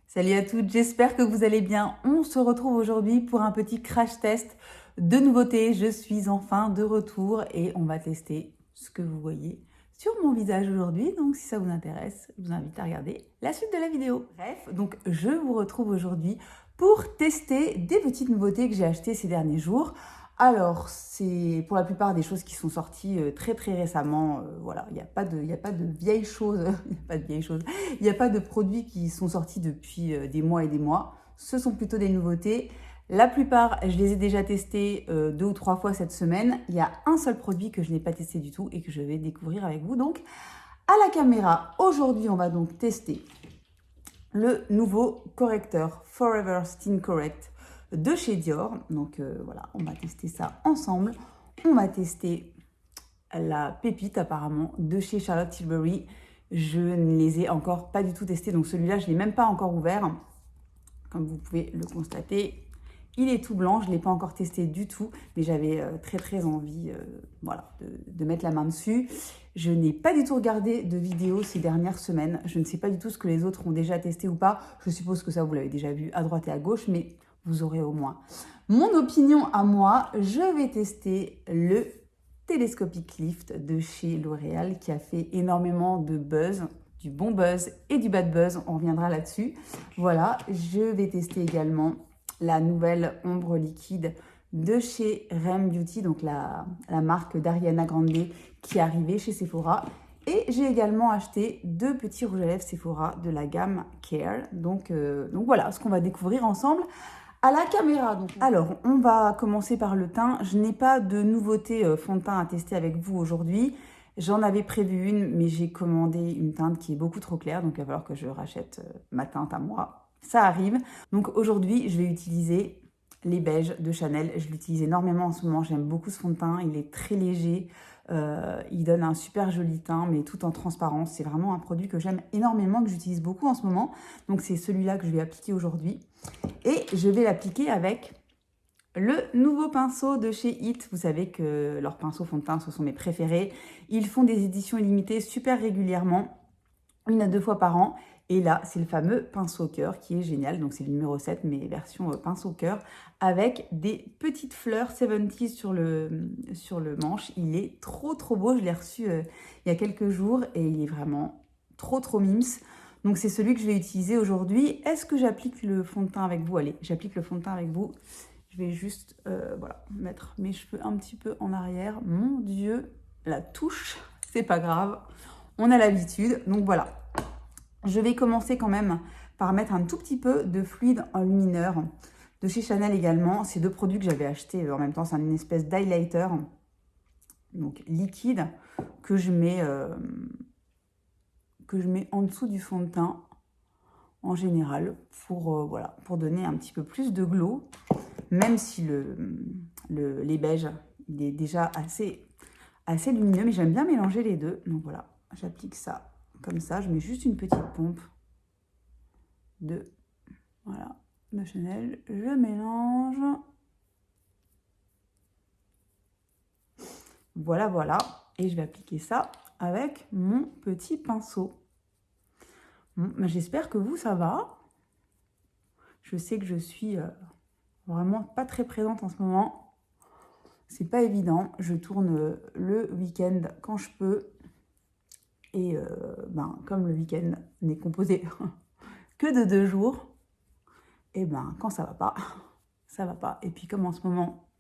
Salut à toutes, j'espère que vous allez bien. On se retrouve aujourd'hui pour un petit crash test de nouveautés. Je suis enfin de retour et on va tester ce que vous voyez sur mon visage aujourd'hui. Donc si ça vous intéresse, je vous invite à regarder la suite de la vidéo. Bref, donc je vous retrouve aujourd'hui pour tester des petites nouveautés que j'ai achetées ces derniers jours. Alors, c'est pour la plupart des choses qui sont sorties très récemment. Voilà, il n'y a pas de vieilles choses, il n'y a pas de vieilles choses. Il n'y a pas de produits qui sont sortis depuis des mois et des mois. Ce sont plutôt des nouveautés. La plupart, je les ai déjà testés 2 ou 3 fois cette semaine. Il y a un seul produit que je n'ai pas testé du tout et que je vais découvrir avec vous. Donc, à la caméra, aujourd'hui, on va donc tester le nouveau correcteur Forever Skin Correct de chez Dior. Donc voilà, on va tester ça ensemble. On va tester la pépite apparemment de chez Charlotte Tilbury. Je ne les ai encore pas du tout testés, donc celui-là je ne l'ai même pas encore ouvert. Comme vous pouvez le constater, il est tout blanc, je ne l'ai pas encore testé du tout, mais j'avais très envie voilà, de mettre la main dessus. Je n'ai pas du tout regardé de vidéos ces dernières semaines, je ne sais pas du tout ce que les autres ont déjà testé ou pas. Je suppose que ça vous l'avez déjà vu à droite et à gauche, mais vous aurez au moins mon opinion à moi. Je vais tester le Telescopic Lift de chez L'Oréal qui a fait énormément de buzz, du bon buzz et du bad buzz, on reviendra là-dessus. Voilà, je vais tester également la nouvelle ombre liquide de chez Rem Beauty, donc la marque d'Ariana Grande qui est arrivée chez Sephora. Et j'ai également acheté 2 petits rouges à lèvres Sephora de la gamme Care. Donc voilà ce qu'on va découvrir ensemble à la caméra. Donc. Alors, on va commencer par le teint. Je n'ai pas de nouveauté fond de teint à tester avec vous aujourd'hui. J'en avais prévu une, mais j'ai commandé une teinte qui est beaucoup trop claire, donc il va falloir que je rachète ma teinte à moi. Ça arrive. Donc aujourd'hui, je vais utiliser les beiges de Chanel. Je l'utilise énormément en ce moment. J'aime beaucoup ce fond de teint. Il est très léger. Il donne un super joli teint, mais tout en transparence. C'est vraiment un produit que j'aime énormément, que j'utilise beaucoup en ce moment. Donc c'est celui-là que je vais appliquer aujourd'hui. Et je vais l'appliquer avec le nouveau pinceau de chez It. Vous savez que leurs pinceaux fond de teint, ce sont mes préférés. Ils font des éditions illimitées super régulièrement, 1 à 2 fois par an. Et là, c'est le fameux pinceau cœur qui est génial. Donc, c'est le numéro 7, mais version pinceau cœur, avec des petites fleurs 70 sur le manche. Il est trop beau. Je l'ai reçu il y a quelques jours et il est vraiment trop mimes. Donc, c'est celui que je vais utiliser aujourd'hui. Est-ce que j'applique le fond de teint avec vous? Allez, j'applique le fond de teint avec vous. Je vais juste voilà, mettre mes cheveux un petit peu en arrière. Mon Dieu, la touche, c'est pas grave. On a l'habitude. Donc voilà. Je vais commencer quand même par mettre un tout petit peu de fluide enlumineur de chez Chanel également. Ces 2 produits que j'avais achetés en même temps, c'est une espèce d'highlighter, donc liquide, que je mets en dessous du fond de teint en général pour, voilà, pour donner un petit peu plus de glow, même si les beiges, il est déjà assez lumineux, mais j'aime bien mélanger les deux. Donc voilà, j'applique ça comme ça, je mets juste une petite pompe de Chanel, je mélange. Voilà, et je vais appliquer ça avec mon petit pinceau. Bon, j'espère que vous, ça va. Je sais que je suis vraiment pas très présente en ce moment. C'est pas évident. Je tourne le week-end quand je peux. Et comme le week-end n'est composé que de 2 jours, et quand ça va pas, ça va pas. Et puis comme en ce moment,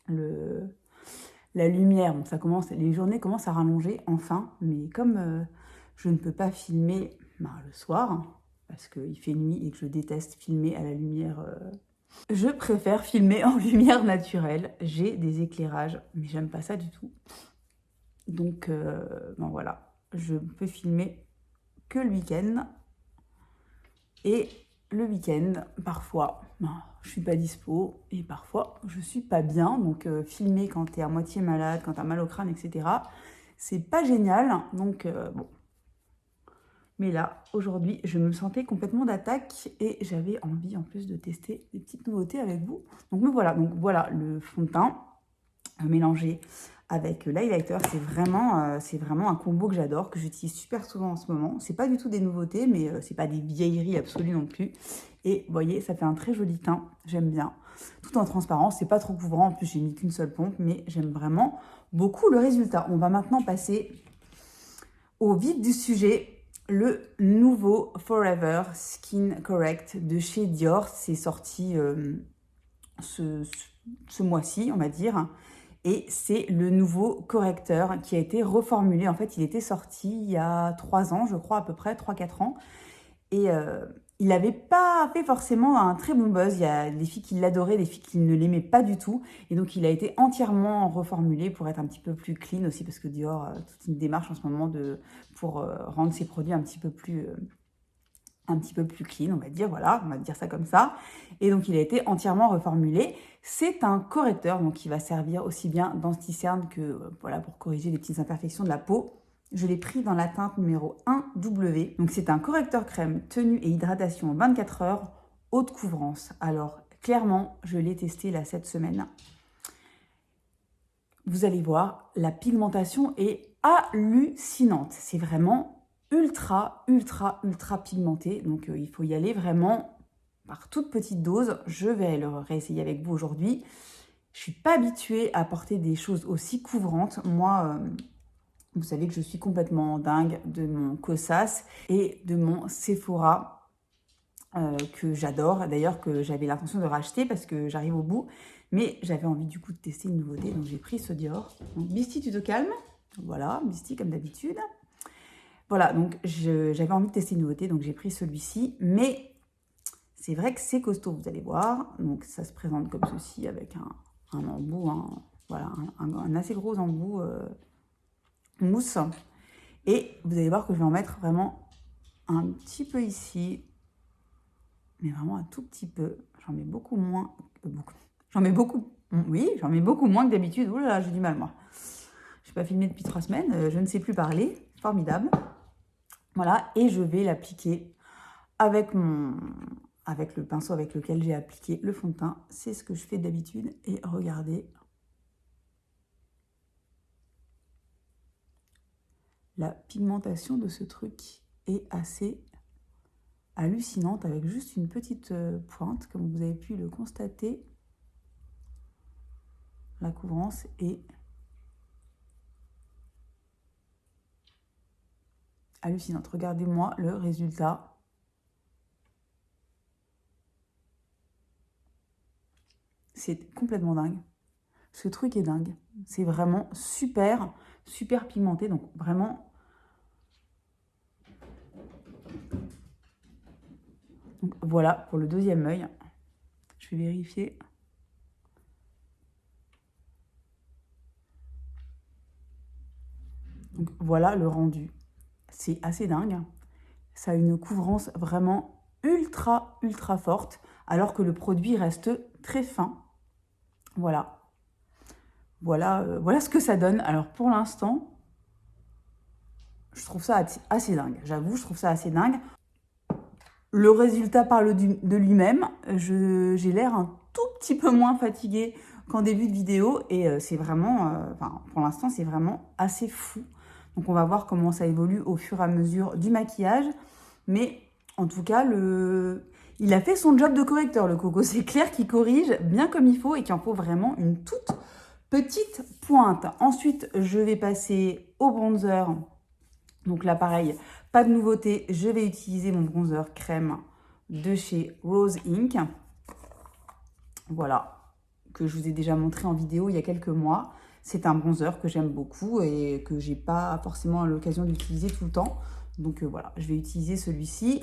la lumière, bon, les journées commencent à rallonger enfin, mais comme je ne peux pas filmer le soir, parce qu'il fait nuit et que je déteste filmer à la lumière, je préfère filmer en lumière naturelle. J'ai des éclairages, mais j'aime pas ça du tout. Donc voilà. Je peux filmer que le week-end. Et le week-end, parfois, je suis pas dispo. Et parfois, je suis pas bien. Donc, filmer quand t'es à moitié malade, quand t'as mal au crâne, etc., c'est pas génial. Donc, bon. Mais là, aujourd'hui, je me sentais complètement d'attaque. Et j'avais envie, en plus, de tester des petites nouveautés avec vous. Donc, me voilà. Donc, voilà le fond de teint mélangé avec l'highlighter. C'est vraiment un combo que j'adore, que j'utilise super souvent en ce moment. C'est pas du tout des nouveautés, mais c'est pas des vieilleries absolues non plus. Et vous voyez, ça fait un très joli teint, j'aime bien. Tout en transparence, c'est pas trop couvrant, en plus j'ai mis qu'une seule pompe, mais j'aime vraiment beaucoup le résultat. On va maintenant passer au vif du sujet, le nouveau Forever Skin Correct de chez Dior. C'est sorti ce mois-ci, on va dire. Et c'est le nouveau correcteur qui a été reformulé. En fait, il était sorti il y a 3 ans, je crois, à peu près, 3-4 ans. Et il n'avait pas fait forcément un très bon buzz. Il y a des filles qui l'adoraient, des filles qui ne l'aimaient pas du tout. Et donc, il a été entièrement reformulé pour être un petit peu plus clean aussi, parce que Dior a toute une démarche en ce moment pour rendre ses produits un petit peu plus clean, on va dire, voilà, on va dire ça comme ça. Et donc, il a été entièrement reformulé. C'est un correcteur, donc qui va servir aussi bien d'anti-cerne que voilà, pour corriger les petites imperfections de la peau. Je l'ai pris dans la teinte numéro 1W. Donc, c'est un correcteur crème tenue et hydratation en 24 heures, haute couvrance. Alors, clairement, je l'ai testé là cette semaine. Vous allez voir, la pigmentation est hallucinante. C'est vraiment ultra pigmenté. Donc, il faut y aller vraiment par toute petite dose. Je vais le réessayer avec vous aujourd'hui. Je ne suis pas habituée à porter des choses aussi couvrantes. Moi, vous savez que je suis complètement dingue de mon Kosas et de mon Sephora que j'adore. D'ailleurs, que j'avais l'intention de racheter parce que j'arrive au bout. Mais j'avais envie du coup de tester une nouveauté. Donc, j'ai pris ce Dior. Donc, Misty, tu te calmes. Voilà, Misty comme d'habitude. Voilà, donc j'avais envie de tester une nouveauté. Donc, j'ai pris celui-ci. Mais c'est vrai que c'est costaud, vous allez voir. Donc, ça se présente comme ceci avec un embout. Voilà, un assez gros embout mousse. Et vous allez voir que je vais en mettre vraiment un petit peu ici. Mais vraiment un tout petit peu. J'en mets beaucoup moins. J'en mets beaucoup. Oui, j'en mets beaucoup moins que d'habitude. Ouh là là, j'ai du mal, moi. Je n'ai pas filmé depuis 3 semaines. Je ne sais plus parler. Formidable. Voilà. Et je vais l'appliquer avec le pinceau avec lequel j'ai appliqué le fond de teint. C'est ce que je fais d'habitude. Et regardez. La pigmentation de ce truc est assez hallucinante avec juste une petite pointe, comme vous avez pu le constater. La couvrance est hallucinante. Regardez-moi le résultat. C'est complètement dingue. Ce truc est dingue. C'est vraiment super pigmenté. Donc vraiment... Donc, voilà pour le deuxième œil. Je vais vérifier. Donc voilà le rendu. C'est assez dingue. Ça a une couvrance vraiment ultra forte, alors que le produit reste très fin. Voilà. Voilà ce que ça donne. Alors pour l'instant, je trouve ça assez dingue. J'avoue, je trouve ça assez dingue. Le résultat parle de lui-même. J'ai l'air un tout petit peu moins fatiguée qu'en début de vidéo. Et c'est vraiment, pour l'instant, c'est vraiment assez fou. Donc on va voir comment ça évolue au fur et à mesure du maquillage. Mais en tout cas, il a fait son job de correcteur, le Coco. C'est clair qu'il corrige bien comme il faut et qu'il en faut vraiment une toute petite pointe. Ensuite, je vais passer au bronzer. Donc là, pareil, pas de nouveauté. Je vais utiliser mon bronzer crème de chez Rose Inc. Voilà, que je vous ai déjà montré en vidéo il y a quelques mois. C'est un bronzer que j'aime beaucoup et que j'ai pas forcément l'occasion d'utiliser tout le temps. Donc voilà, je vais utiliser celui-ci.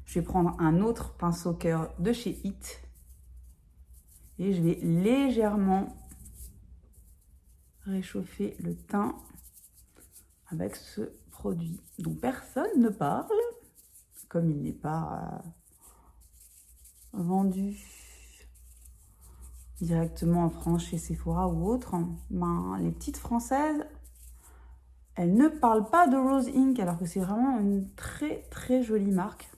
Je vais prendre un autre pinceau cœur de chez It. Et je vais légèrement réchauffer le teint avec ce produit dont personne ne parle, comme il n'est pas vendu directement en France chez Sephora ou autre. Ben, les petites françaises, elles ne parlent pas de Rose Inc, alors que c'est vraiment une très jolie marque.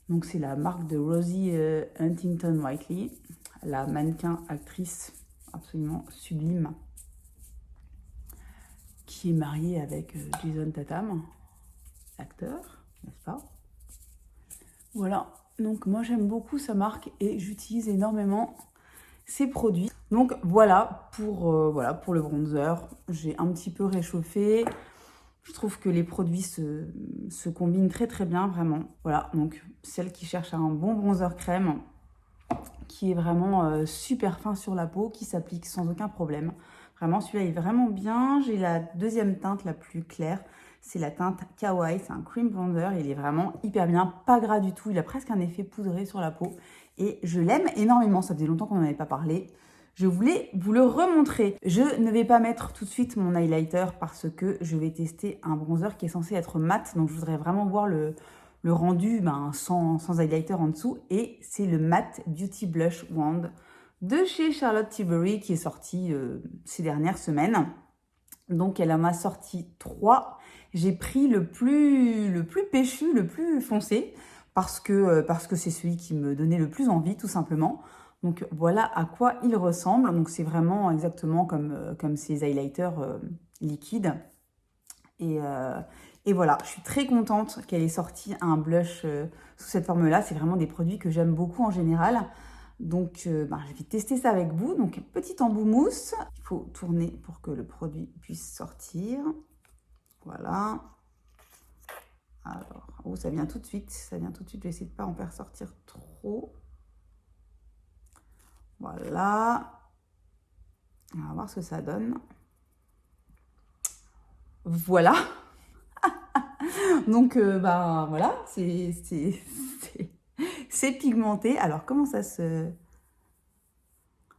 Donc c'est la marque de Rosie Huntington Whiteley, la mannequin actrice absolument sublime qui est marié avec Jason Tatum, l'acteur, n'est-ce pas? Voilà, donc moi j'aime beaucoup sa marque et j'utilise énormément ses produits. Donc voilà pour le bronzer. J'ai un petit peu réchauffé. Je trouve que les produits se combinent très très bien, vraiment. Voilà, donc celle qui cherche un bon bronzer crème, qui est vraiment super fin sur la peau, qui s'applique sans aucun problème. Vraiment, celui-là est vraiment bien. J'ai la deuxième teinte la plus claire. C'est la teinte Kawaii, c'est un cream bronzer. Il est vraiment hyper bien, pas gras du tout. Il a presque un effet poudré sur la peau. Et je l'aime énormément. Ça faisait longtemps qu'on n'en avait pas parlé. Je voulais vous le remontrer. Je ne vais pas mettre tout de suite mon highlighter parce que je vais tester un bronzer qui est censé être mat. Donc, je voudrais vraiment voir le rendu sans highlighter en dessous. Et c'est le Matte Beauty Blush Wand de chez Charlotte Tilbury qui est sorti ces dernières semaines. Donc, elle en a sorti 3. J'ai pris le plus péchu, le plus foncé parce que c'est celui qui me donnait le plus envie, tout simplement. Donc, voilà à quoi il ressemble. Donc, c'est vraiment exactement comme ces highlighters liquides. Et voilà, je suis très contente qu'elle ait sorti un blush sous cette forme-là. C'est vraiment des produits que j'aime beaucoup en général. Donc, je vais tester ça avec vous. Donc, petit embout mousse. Il faut tourner pour que le produit puisse sortir. Voilà. Alors, oh, ça vient tout de suite. Ça vient tout de suite. Je vais essayer de ne pas en faire sortir trop. Voilà. On va voir ce que ça donne. Voilà. Donc, voilà, c'est pigmenté. Alors, comment ça se...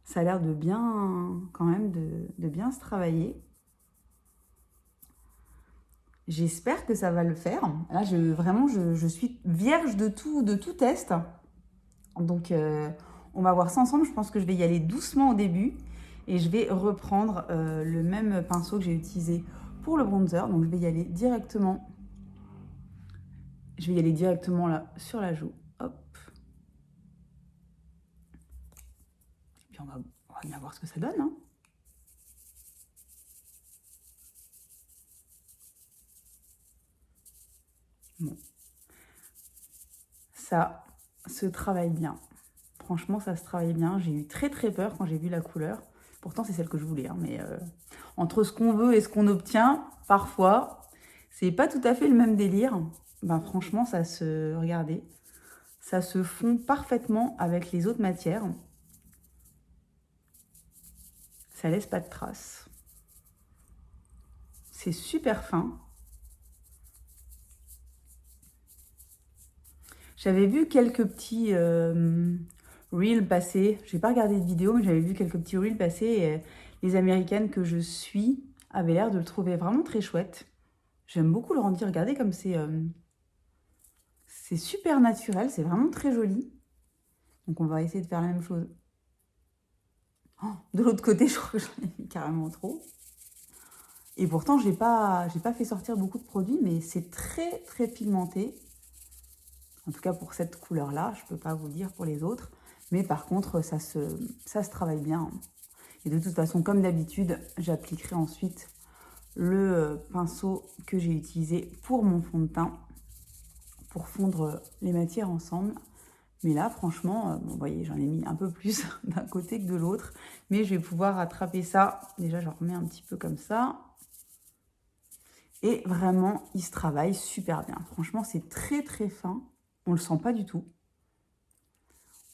Ça a l'air de bien, quand même, de bien se travailler. J'espère que ça va le faire. Là, je suis vierge de tout test. Donc, on va voir ça ensemble. Je pense que je vais y aller doucement au début. Et je vais reprendre le même pinceau que j'ai utilisé pour le bronzer. Donc, je vais y aller directement. Je vais y aller directement là, sur la joue. Hop. Et puis, on va bien voir ce que ça donne, hein. Bon. Ça se travaille bien. Franchement, ça se travaille bien. J'ai eu très très peur quand j'ai vu la couleur. Pourtant, c'est celle que je voulais. Hein, mais entre ce qu'on veut et ce qu'on obtient, parfois, c'est pas tout à fait le même délire. Franchement, regardez, ça se fond parfaitement avec les autres matières. Ça laisse pas de traces. C'est super fin. J'avais vu quelques petits reels passer. Je n'ai pas regardé de vidéo, mais j'avais vu quelques petits reels passer. Et les Américaines que je suis avaient l'air de le trouver vraiment très chouette. J'aime beaucoup le rendu. Regardez comme c'est super naturel. C'est vraiment très joli. Donc, on va essayer de faire la même chose. Oh, de l'autre côté, je crois que j'en ai mis carrément trop. Et pourtant, j'ai pas fait sortir beaucoup de produits, mais c'est très, très pigmenté. En tout cas, pour cette couleur-là, je ne peux pas vous dire pour les autres. Mais par contre, ça se travaille bien. Et de toute façon, comme d'habitude, j'appliquerai ensuite le pinceau que j'ai utilisé pour mon fond de teint pour fondre les matières ensemble. Mais là, franchement, vous voyez, j'en ai mis un peu plus d'un côté que de l'autre. Mais je vais pouvoir rattraper ça. Déjà, je remets un petit peu comme ça. Et vraiment, il se travaille super bien. Franchement, c'est très, très fin. On ne le sent pas du tout.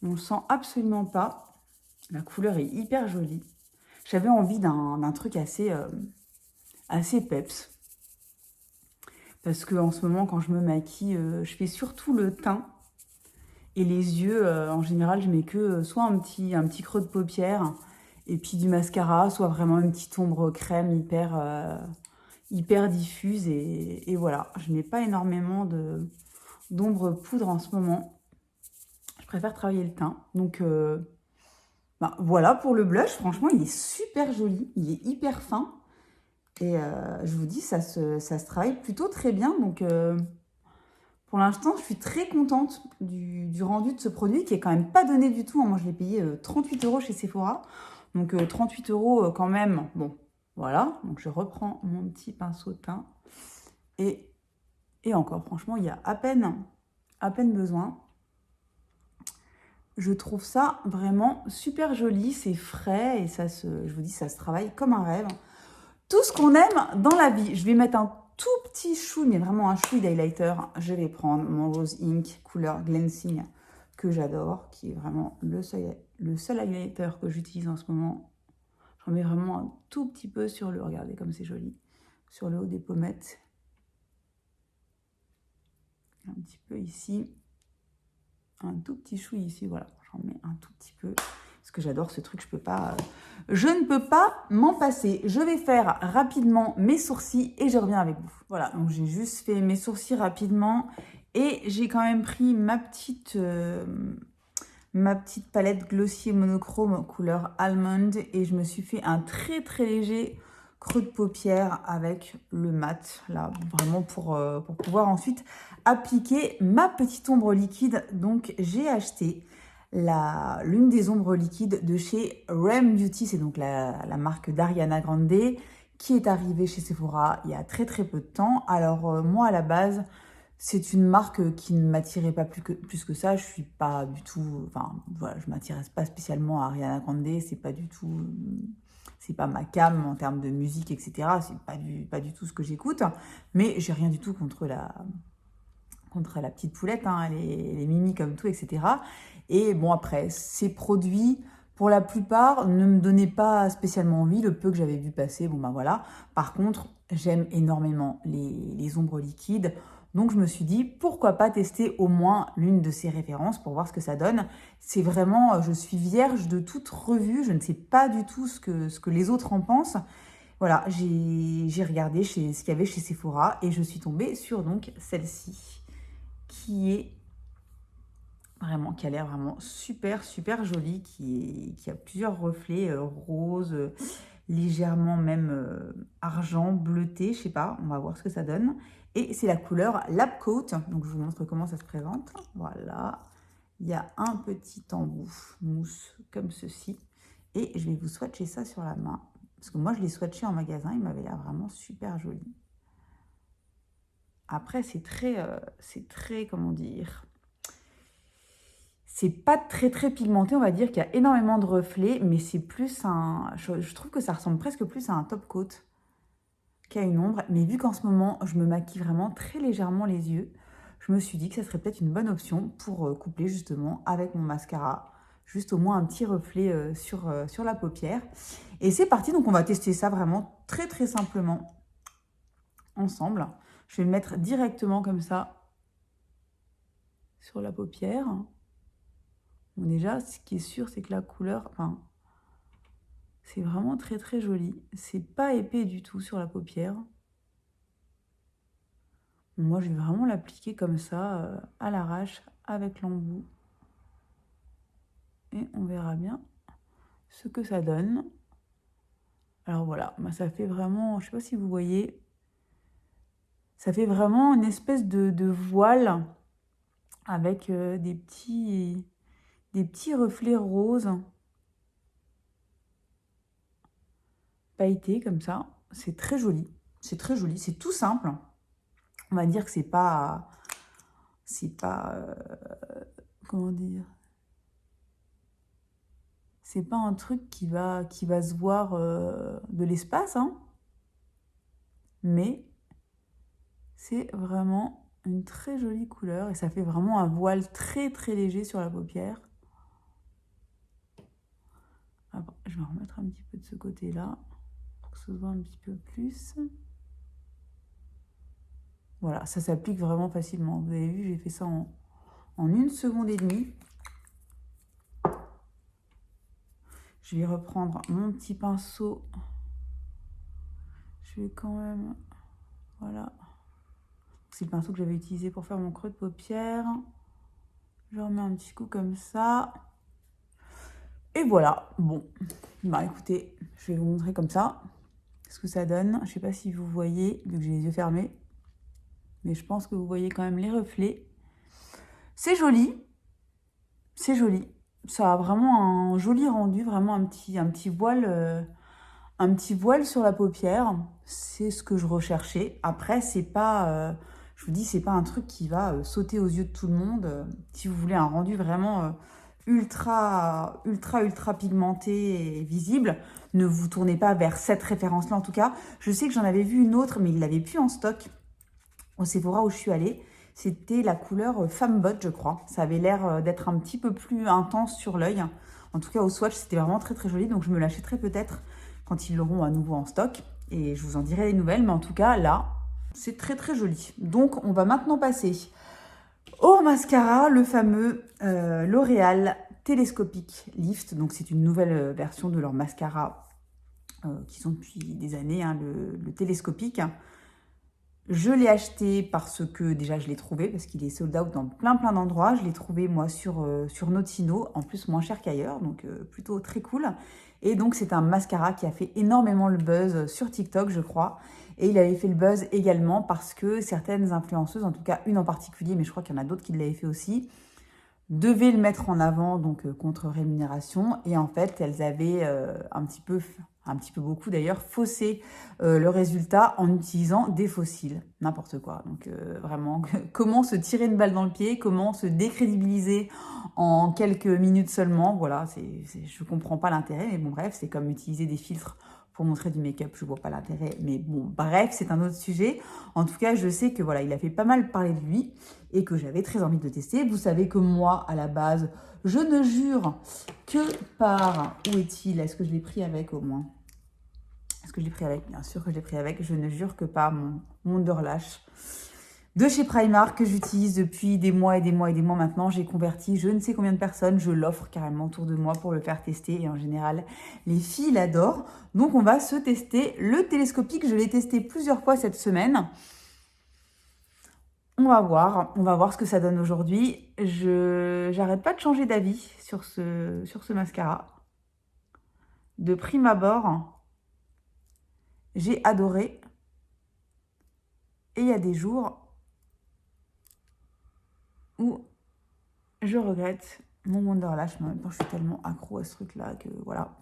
On ne le sent absolument pas. La couleur est hyper jolie. J'avais envie d'un truc assez peps. Parce qu'en ce moment, quand je me maquille, je fais surtout le teint. Et les yeux, en général, je mets que soit un petit creux de paupière et puis du mascara, soit vraiment une petite ombre crème hyper diffuse. Et voilà, je ne mets pas énormément d'ombre poudre en ce moment. Je préfère travailler le teint. Donc, voilà pour le blush. Franchement, il est super joli. Il est hyper fin. Et je vous dis, ça se travaille plutôt très bien. Donc, pour l'instant, je suis très contente du rendu de ce produit qui est quand même pas donné du tout. Moi, je l'ai payé 38 € chez Sephora. Donc, 38 € quand même. Bon, Voilà, donc je reprends mon petit pinceau teint. Et encore, franchement, il y a à peine besoin. Je trouve ça vraiment super joli, c'est frais et je vous dis, ça se travaille comme un rêve. Tout ce qu'on aime dans la vie. Je vais mettre un tout petit chou, mais vraiment un chou d'highlighter. Je vais prendre mon Rose Ink couleur Glancing que j'adore, qui est vraiment le seul highlighter que j'utilise en ce moment. J'en mets vraiment un tout petit peu sur le, regardez comme c'est joli, sur le haut des pommettes. Un petit peu ici. Un tout petit chou ici, voilà. J'en mets un tout petit peu. Parce que j'adore ce truc, je ne peux pas m'en passer. Je vais faire rapidement mes sourcils et je reviens avec vous. Voilà, donc j'ai juste fait mes sourcils rapidement. Et j'ai quand même pris ma petite palette glossier monochrome couleur almond. Et je me suis fait un très très léger creux de paupière avec le mat. Là, vraiment pour pouvoir ensuite appliquer ma petite ombre liquide. Donc j'ai acheté l'une des ombres liquides de chez Rem Beauty, c'est donc la marque d'Ariana Grande, qui est arrivée chez Sephora il y a très très peu de temps. Alors moi à la base, c'est une marque qui ne m'attirait pas plus que ça. Je suis pas du tout, enfin voilà, je m'intéresse pas spécialement à Ariana Grande, c'est pas du tout, c'est pas ma came en termes de musique, etc. C'est pas du tout ce que j'écoute, mais j'ai rien du tout contre la petite poulette, hein, elle est mimi comme tout, etc. Et bon, après, ces produits, pour la plupart, ne me donnaient pas spécialement envie. Le peu que j'avais vu passer, bon ben voilà. Par contre, j'aime énormément les ombres liquides. Donc, je me suis dit, pourquoi pas tester au moins l'une de ces références pour voir ce que ça donne. C'est vraiment, je suis vierge de toute revue. Je ne sais pas du tout ce que les autres en pensent. Voilà, j'ai regardé ce qu'il y avait chez Sephora et je suis tombée sur donc celle-ci qui a l'air vraiment super super jolie, qui a plusieurs reflets roses, légèrement même argent, bleuté, je sais pas, on va voir ce que ça donne. Et c'est la couleur Lab Coat, donc je vous montre comment ça se présente. Voilà, il y a un petit embout mousse comme ceci. Et je vais vous swatcher ça sur la main, parce que moi je l'ai swatché en magasin, il m'avait l'air vraiment super joli. Après, c'est très, comment dire, c'est pas très très pigmenté, on va dire qu'il y a énormément de reflets, mais c'est plus je trouve que ça ressemble presque plus à un top coat qu'à une ombre. Mais vu qu'en ce moment, je me maquille vraiment très légèrement les yeux, je me suis dit que ça serait peut-être une bonne option pour coupler justement avec mon mascara. Juste au moins un petit reflet sur la paupière. Et c'est parti, donc on va tester ça vraiment très très simplement ensemble. Je vais le mettre directement comme ça sur la paupière. Bon, déjà, ce qui est sûr, c'est que la couleur, enfin, c'est vraiment très très joli. C'est pas épais du tout sur la paupière. Bon, moi, je vais vraiment l'appliquer comme ça, à l'arrache, avec l'embout. Et on verra bien ce que ça donne. Alors voilà, bah, ça fait vraiment, je sais pas si vous voyez, ça fait vraiment une espèce de voile avec des petits reflets roses pailletés comme ça. C'est très joli. C'est très joli. C'est tout simple. On va dire que c'est pas, comment dire, c'est pas un truc qui va se voir de l'espace, hein, mais c'est vraiment une très jolie couleur et ça fait vraiment un voile très très léger sur la paupière. Alors, je vais en remettre un petit peu de ce côté-là pour que ça se voit un petit peu plus. Voilà, ça s'applique vraiment facilement. Vous avez vu, j'ai fait ça en 1 seconde et demie. Je vais reprendre mon petit pinceau. Je vais quand même... Voilà. C'est le pinceau que j'avais utilisé pour faire mon creux de paupière. Je remets un petit coup comme ça. Et voilà. Bon, bah écoutez, je vais vous montrer comme ça ce que ça donne. Je ne sais pas si vous voyez, vu que j'ai les yeux fermés. Mais je pense que vous voyez quand même les reflets. C'est joli. C'est joli. Ça a vraiment un joli rendu, vraiment un petit voile Un petit voile sur la paupière, c'est ce que je recherchais. Après, c'est pas, je vous dis, c'est pas un truc qui va sauter aux yeux de tout le monde. Si vous voulez un rendu vraiment ultra pigmenté et visible, ne vous tournez pas vers cette référence-là en tout cas. Je sais que j'en avais vu une autre, mais il l'avait plus en stock au Sephora où je suis allée. C'était la couleur Femme Botte, je crois. Ça avait l'air d'être un petit peu plus intense sur l'œil. En tout cas, au swatch, c'était vraiment très joli. Donc, je me l'achèterai peut-être quand ils l'auront à nouveau en stock. Et je vous en dirai les nouvelles. Mais en tout cas, là, c'est très joli. Donc, on va maintenant passer au mascara, le fameux L'Oréal Télescopique Lift. Donc, c'est une nouvelle version de leur mascara qu'ils ont depuis des années, hein, le télescopique. Je l'ai acheté parce que déjà je l'ai trouvé, parce qu'il est sold out dans plein d'endroits. Je l'ai trouvé moi sur Notino, en plus moins cher qu'ailleurs, donc plutôt très cool. Et donc c'est un mascara qui a fait énormément le buzz sur TikTok, je crois. Et il avait fait le buzz également parce que certaines influenceuses, en tout cas une en particulier, mais je crois qu'il y en a d'autres qui l'avaient fait aussi, devaient le mettre en avant, donc contre rémunération. Et en fait, elles avaient un petit peu beaucoup d'ailleurs, faussé le résultat en utilisant des fossiles. N'importe quoi. Donc vraiment, comment se tirer une balle dans le pied, comment se décrédibiliser en quelques minutes seulement. Voilà, je comprends pas l'intérêt, mais bon bref, c'est comme utiliser des filtres pour montrer du make-up, je vois pas l'intérêt. Mais bon, bref, c'est un autre sujet. En tout cas, je sais que voilà, il a fait pas mal parler de lui et que j'avais très envie de le tester. Vous savez que moi, à la base, je ne jure que par... Où est-il? Est-ce que je l'ai pris avec au moins? Est-ce que je l'ai pris avec? Bien sûr que je l'ai pris avec. Je ne jure que par mon Wonderlash de chez Primark que j'utilise depuis des mois maintenant. J'ai converti je ne sais combien de personnes. Je l'offre carrément autour de moi pour le faire tester. Et en général, les filles l'adorent. Donc, on va se tester le télescopique. Je l'ai testé plusieurs fois cette semaine. On va voir ce que ça donne aujourd'hui. J'arrête pas de changer d'avis sur ce mascara. De prime abord, j'ai adoré. Et il y a des jours où je regrette mon Wonderlash. Mais en même temps, je suis tellement accro à ce truc-là que voilà.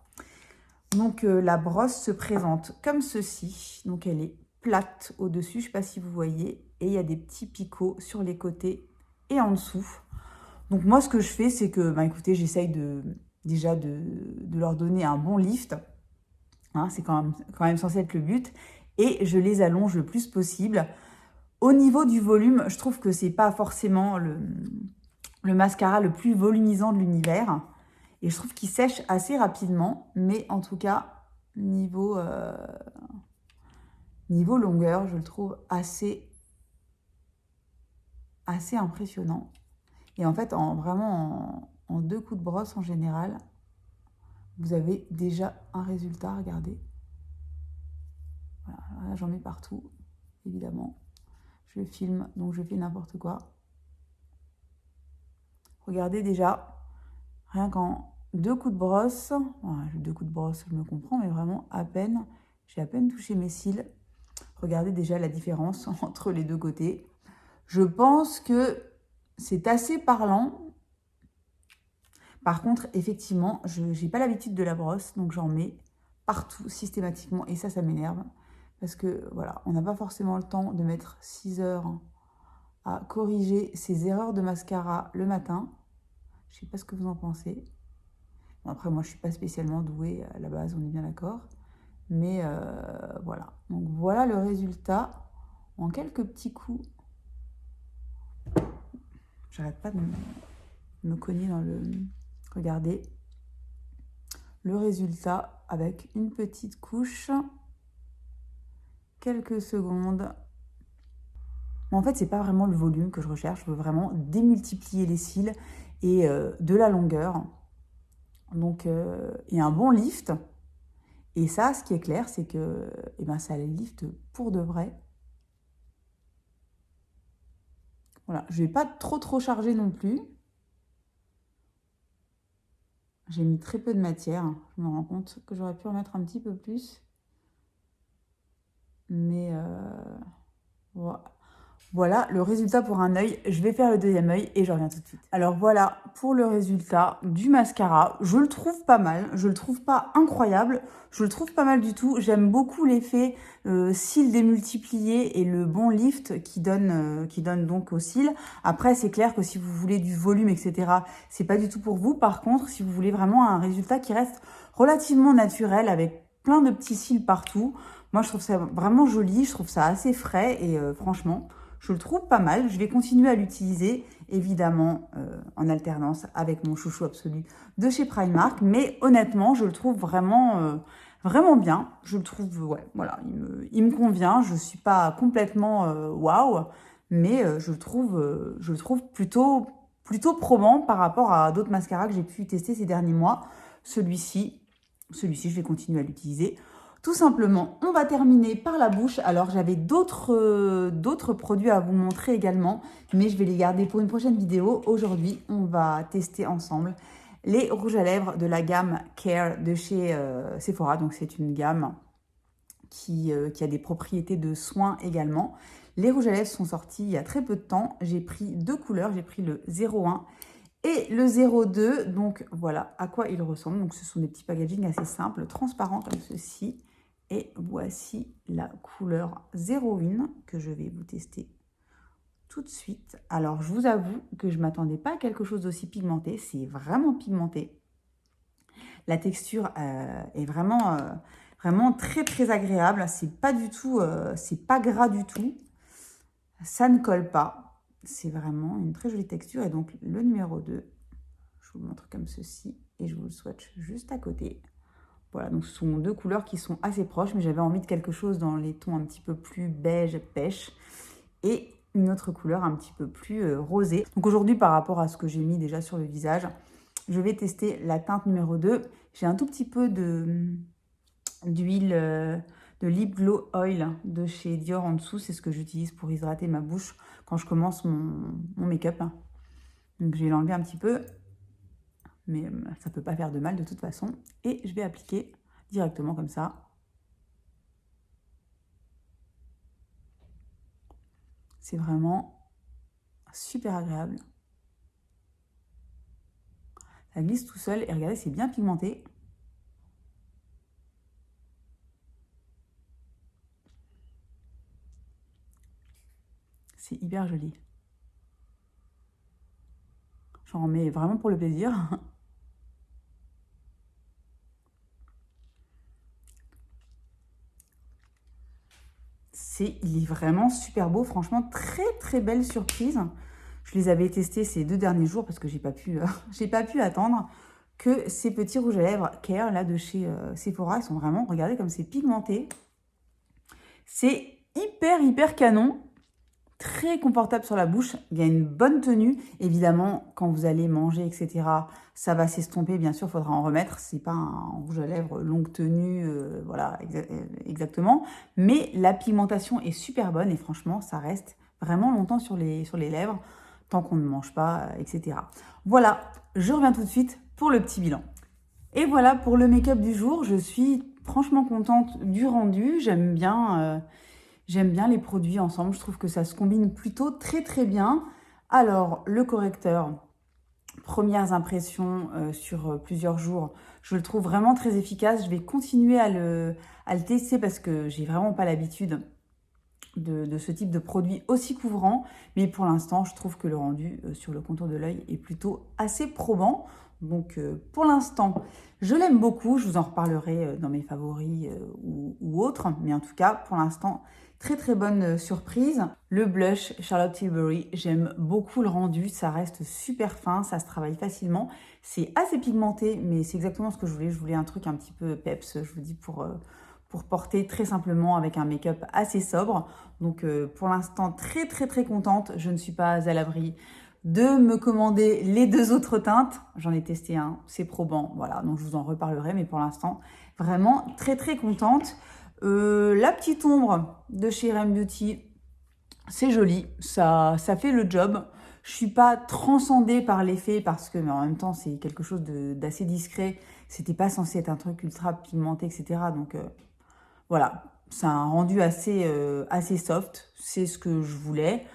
Donc, la brosse se présente comme ceci. Donc, elle est plate au-dessus. Je ne sais pas si vous voyez. Et il y a des petits picots sur les côtés et en dessous. Donc, moi, ce que je fais, c'est que, écoutez, j'essaye déjà de leur donner un bon lift. Hein, c'est quand même censé être le but. Et je les allonge le plus possible. Au niveau du volume, je trouve que c'est pas forcément le mascara le plus volumisant de l'univers. Et je trouve qu'il sèche assez rapidement. Mais en tout cas, niveau longueur, je le trouve assez impressionnant. Et en fait, vraiment en 2 coups de brosse en général, vous avez déjà un résultat. Regardez. Voilà, là, j'en mets partout, évidemment. Je filme, donc je fais n'importe quoi. Regardez déjà, rien qu'en 2 coups de brosse, voilà, 2 coups de brosse, je me comprends, mais vraiment à peine, j'ai à peine touché mes cils. Regardez déjà la différence entre les deux côtés. Je pense que c'est assez parlant. Par contre, effectivement, je n'ai pas l'habitude de la brosse, donc j'en mets partout systématiquement. Et ça m'énerve. Parce que voilà, on n'a pas forcément le temps de mettre 6 heures à corriger ses erreurs de mascara le matin. Je ne sais pas ce que vous en pensez. Bon, après, moi, je ne suis pas spécialement douée à la base, on est bien d'accord. Mais voilà. Donc voilà le résultat en quelques petits coups. J'arrête pas de me cogner dans le... Regardez le résultat avec une petite couche. Quelques secondes. En fait, c'est pas vraiment le volume que je recherche. Je veux vraiment démultiplier les cils et de la longueur. Donc, et un bon lift. Et ça, ce qui est clair, c'est que ça les lift pour de vrai. Voilà, je vais pas trop charger non plus. J'ai mis très peu de matière. Je me rends compte que j'aurais pu en mettre un petit peu plus. Mais Voilà le résultat pour un œil. Je vais faire le deuxième œil et je reviens tout de suite. Alors voilà pour le résultat du mascara. Je le trouve pas mal. Je le trouve pas incroyable. Je le trouve pas mal du tout. J'aime beaucoup l'effet cils démultipliés et le bon lift qui donne donc aux cils. Après, c'est clair que si vous voulez du volume, etc., c'est pas du tout pour vous. Par contre, si vous voulez vraiment un résultat qui reste relativement naturel avec plein de petits cils partout, moi je trouve ça vraiment joli. Je trouve ça assez frais et franchement, je le trouve pas mal. Je vais continuer à l'utiliser, évidemment, en alternance avec mon chouchou absolu de chez Primark. Mais honnêtement, je le trouve vraiment bien. Je le trouve, ouais, voilà, il me convient. Je ne suis pas complètement waouh, mais je le trouve plutôt probant par rapport à d'autres mascaras que j'ai pu tester ces derniers mois. Celui-ci, je vais continuer à l'utiliser. Tout simplement, on va terminer par la bouche. Alors, j'avais d'autres produits à vous montrer également, mais je vais les garder pour une prochaine vidéo. Aujourd'hui, on va tester ensemble les rouges à lèvres de la gamme Care de chez Sephora. Donc, c'est une gamme qui a des propriétés de soins également. Les rouges à lèvres sont sortis il y a très peu de temps. J'ai pris deux couleurs. J'ai pris le 01 et le 02. Donc, voilà à quoi ils ressemblent. Donc, ce sont des petits packaging assez simples, transparents comme ceci. Et voici la couleur 01 que je vais vous tester tout de suite. Alors, je vous avoue que je ne m'attendais pas à quelque chose d'aussi pigmenté. C'est vraiment pigmenté. La texture est vraiment très, très agréable. C'est pas du tout, c'est pas gras du tout. Ça ne colle pas. C'est vraiment une très jolie texture. Et donc, le numéro 2, je vous le montre comme ceci. Et je vous le swatch juste à côté. Voilà, donc ce sont deux couleurs qui sont assez proches, mais j'avais envie de quelque chose dans les tons un petit peu plus beige, pêche, et une autre couleur un petit peu plus rosée. Donc aujourd'hui, par rapport à ce que j'ai mis déjà sur le visage, je vais tester la teinte numéro 2. J'ai un tout petit peu d'huile de Lip Glow Oil de chez Dior en dessous. C'est ce que j'utilise pour hydrater ma bouche quand je commence mon make-up. Donc je vais l'enlever un petit peu. Mais ça ne peut pas faire de mal de toute façon. Et je vais appliquer directement comme ça. C'est vraiment super agréable. Ça glisse tout seul et regardez, c'est bien pigmenté. C'est hyper joli. J'en mets vraiment pour le plaisir. Il est vraiment super beau, franchement, très très belle surprise. Je les avais testés ces 2 derniers jours parce que j'ai pas pu attendre que ces petits rouges à lèvres Care là de chez Sephora, ils sont vraiment, regardez comme c'est pigmenté. C'est hyper canon. Très confortable sur la bouche, il y a une bonne tenue. Évidemment, quand vous allez manger, etc., ça va s'estomper. Bien sûr, il faudra en remettre. C'est pas un rouge à lèvres longue tenue, voilà, exactement. Mais la pigmentation est super bonne et franchement, ça reste vraiment longtemps sur les lèvres, tant qu'on ne mange pas, etc. Voilà, je reviens tout de suite pour le petit bilan. Et voilà pour le make-up du jour. Je suis franchement contente du rendu. J'aime bien les produits ensemble, je trouve que ça se combine plutôt très bien. Alors, le correcteur, premières impressions sur plusieurs jours, je le trouve vraiment très efficace. Je vais continuer à le tester parce que j'ai vraiment pas l'habitude de ce type de produit aussi couvrant. Mais pour l'instant, je trouve que le rendu sur le contour de l'œil est plutôt assez probant. Donc, pour l'instant, je l'aime beaucoup. Je vous en reparlerai dans mes favoris ou autres. Mais en tout cas, pour l'instant, très bonne surprise. Le blush Charlotte Tilbury, j'aime beaucoup le rendu. Ça reste super fin, ça se travaille facilement. C'est assez pigmenté, mais c'est exactement ce que je voulais. Je voulais un truc un petit peu peps, je vous dis, pour porter très simplement avec un make-up assez sobre. Donc, pour l'instant, très contente. Je ne suis pas à l'abri de me commander les 2 autres teintes. J'en ai testé un, c'est probant, voilà, donc je vous en reparlerai, mais pour l'instant, vraiment très contente. La petite ombre de chez RM Beauty, c'est joli, ça fait le job. Je suis pas transcendée par l'effet parce que, mais en même temps, c'est quelque chose d'assez discret. C'était pas censé être un truc ultra pigmenté, etc. Donc, voilà, c'est un rendu assez soft. C'est ce que je voulais.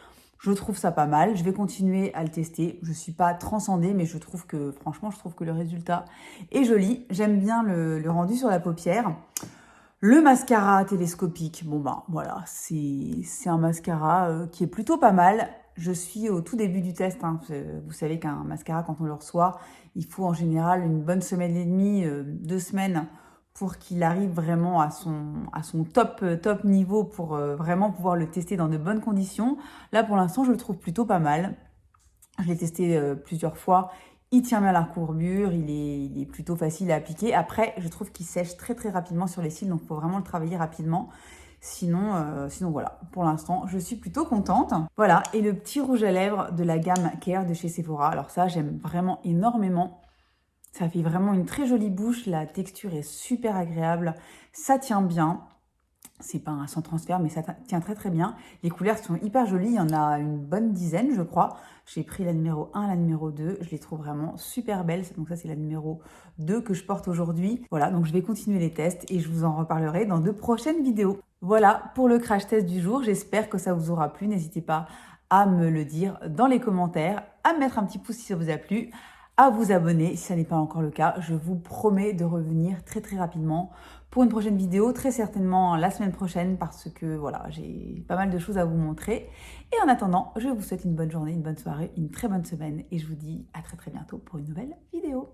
Je trouve ça pas mal. Je vais continuer à le tester. Je ne suis pas transcendée, mais je trouve que, franchement, je trouve que le résultat est joli. J'aime bien le rendu sur la paupière. Le mascara télescopique, bon ben voilà, c'est un mascara qui est plutôt pas mal. Je suis au tout début du test, hein. Vous savez qu'un mascara, quand on le reçoit, il faut en général une bonne semaine et demie, 2 semaines pour qu'il arrive vraiment à son top niveau pour vraiment pouvoir le tester dans de bonnes conditions. Là, pour l'instant, je le trouve plutôt pas mal. Je l'ai testé plusieurs fois. Il tient bien la courbure, il est plutôt facile à appliquer. Après, je trouve qu'il sèche très très rapidement sur les cils, donc il faut vraiment le travailler rapidement. Sinon voilà, pour l'instant, je suis plutôt contente. Voilà, et le petit rouge à lèvres de la gamme Care de chez Sephora. Alors ça, j'aime vraiment énormément. Ça fait vraiment une très jolie bouche, la texture est super agréable, ça tient bien. C'est pas un sans transfert, mais ça tient très très bien. Les couleurs sont hyper jolies, il y en a une bonne dizaine, je crois. J'ai pris la numéro 1, la numéro 2, je les trouve vraiment super belles. Donc ça, c'est la numéro 2 que je porte aujourd'hui. Voilà, donc je vais continuer les tests et je vous en reparlerai dans de prochaines vidéos. Voilà pour le crash test du jour, j'espère que ça vous aura plu. N'hésitez pas à me le dire dans les commentaires, à mettre un petit pouce si ça vous a plu, à vous abonner si ça n'est pas encore le cas. Je vous promets de revenir très très rapidement pour une prochaine vidéo, très certainement la semaine prochaine parce que voilà, j'ai pas mal de choses à vous montrer. Et en attendant, je vous souhaite une bonne journée, une bonne soirée, une très bonne semaine et je vous dis à très très bientôt pour une nouvelle vidéo.